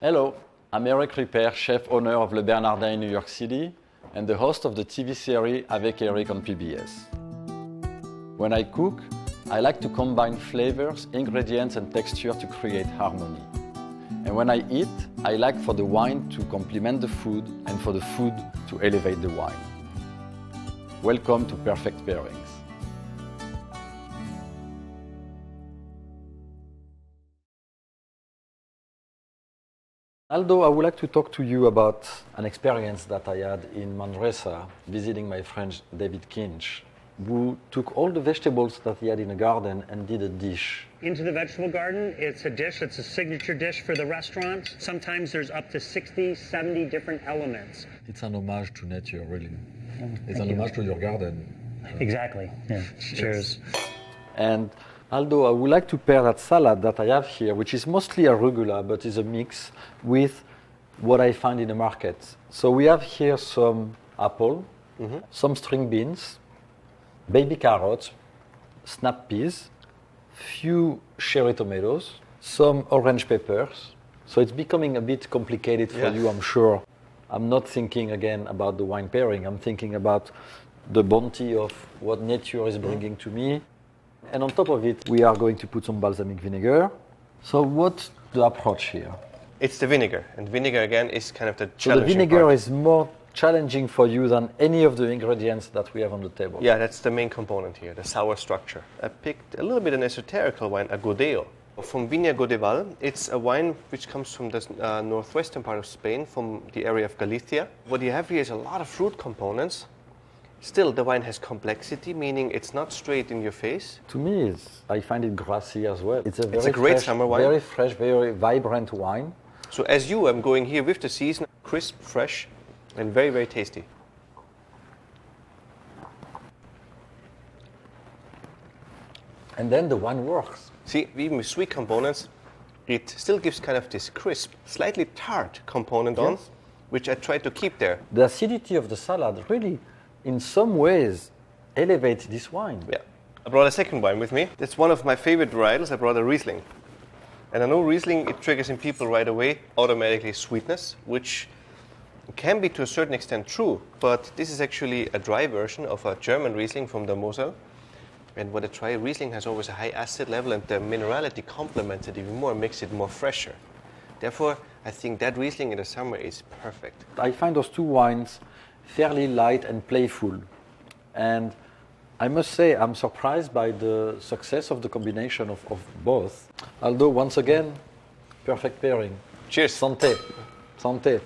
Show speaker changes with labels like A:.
A: Hello, I'm Eric Ripper, chef owner of Le Bernardin in New York City and the host of the TV series Avec on PBS. When I cook, I like to combine flavors, ingredients and texture to create harmony. And when I eat, I like for the wine to complement the food and for the food to elevate the wine. Welcome to Perfect Pairings. Aldo, I would like to talk to you about an experience that I had in Manresa, visiting my friend David Kinch, who took all the vegetables that he had in the garden and did a dish.
B: Into the vegetable garden, it's a dish, it's a signature dish for the restaurant. Sometimes there's up to 60, 70 different elements.
A: It's an homage to nature, really. It's an homage to your garden.
B: Exactly, yeah, cheers.
A: And Aldo, I would like to pair that salad that I have here, which is mostly arugula, but is a mix, with what I find in the market. So we have here some apple, some string beans, baby carrots, snap peas, few cherry tomatoes, some orange peppers. So it's becoming a bit complicated for you, I'm sure. I'm not thinking again about the wine pairing. I'm thinking about the bounty of what nature is bringing to me. And on top of it, we are going to put some balsamic vinegar. So what's the approach here?
C: It's the vinegar, and vinegar again is kind of the challenging
A: So the vinegar
C: part.
A: is more challenging for you than any of the ingredients that we have on the table.
C: Yeah, that's the main component here, the sour structure. I picked a little bit an esoterical wine, a Godeo, from Viña Godeval. It's a wine which comes from the northwestern part of Spain, from the area of Galicia. What you have here is a lot of fruit components. Still, the wine has complexity, meaning it's not straight in your face.
A: To me, I find it grassy as well. It's a
C: great
A: fresh,
C: summer wine.
A: Very fresh, very vibrant wine.
C: So as you, I'm going here with the season, crisp, fresh, and very, very tasty.
A: And then the wine works.
C: See, even with sweet components, it still gives kind of this crisp, slightly tart component on, which I try to keep there.
A: The acidity of the salad really, in some ways, elevates this wine.
C: Yeah. I brought a second wine with me. It's one of my favorite varietals. I brought a Riesling. And I know Riesling, it triggers in people right away automatically sweetness, which can be to a certain extent true, but this is actually a dry version of a German Riesling from the Mosel. And what a dry Riesling has always a high acid level, and the minerality complements it even more, makes it more fresher. Therefore, I think that Riesling in the summer is perfect.
A: I find those two wines fairly light and playful. And I must say, I'm surprised by the success of the combination of both. Aldo, once again, perfect pairing.
C: Cheers.
A: Santé. Santé.